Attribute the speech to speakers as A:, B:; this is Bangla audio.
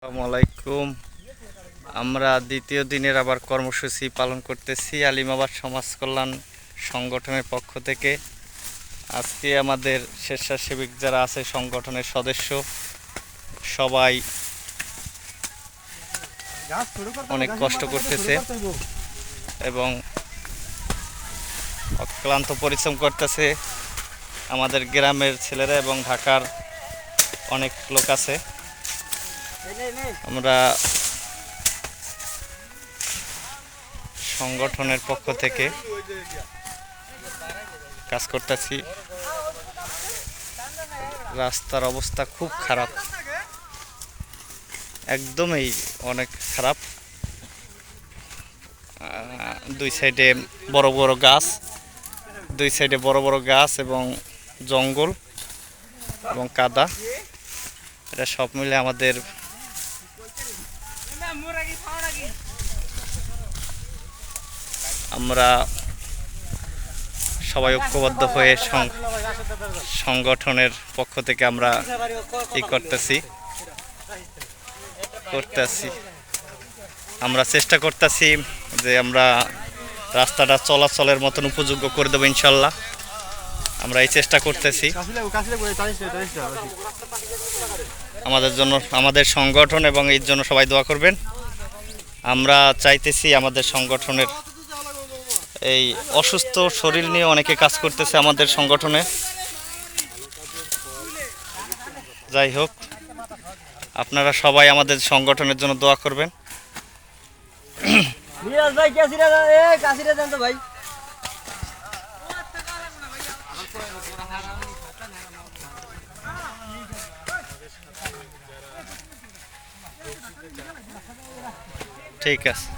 A: আসসালামু আলাইকুম। আমরা দ্বিতীয় দিনের আবার কর্মসূচি পালন করতেছি আলিমাবাদ সমাজ কল্যাণ সংগঠনের পক্ষ থেকে। আজকে আমাদের স্বেচ্ছাসেবক যারা আছে সংগঠনের সদস্য সবাই অনেক কষ্ট করতেছে এবং অক্লান্ত পরিশ্রম করতেছে। আমাদের গ্রামের ছেলেরা এবং ঢাকার অনেক লোক আছে। আমরা সংগঠনের পক্ষ থেকে কাজ করতেছি। রাস্তার অবস্থা খুব খারাপ, একদমই অনেক খারাপ। দুই সাইডে বড় বড় গাছ এবং জঙ্গল এবং কাদা, এটা সব মিলে আমাদের আমরা সবাই ঐক্যবদ্ধ হয়ে সংগঠনের পক্ষ থেকে আমরা করতেছি। আমরা চেষ্টা করতেছি যে আমরা রাস্তাটা চলাচলের মতন উপযোগ্য করে দেবো ইনশাল্লাহ। আমরা এই চেষ্টা করতেছি। আমাদের জন্য, আমাদের সংগঠন এবং এর জন্য সবাই দোয়া করবেন। আমরা চাইতেছি আমাদের সংগঠনের এই অসুস্থ শরীর নিয়ে অনেকে কাজ করতেছে আমাদের সংগঠনে। যাই হোক, আপনারা সবাই আমাদের সংগঠনের জন্য দোয়া করবেন। ঠিক আছে।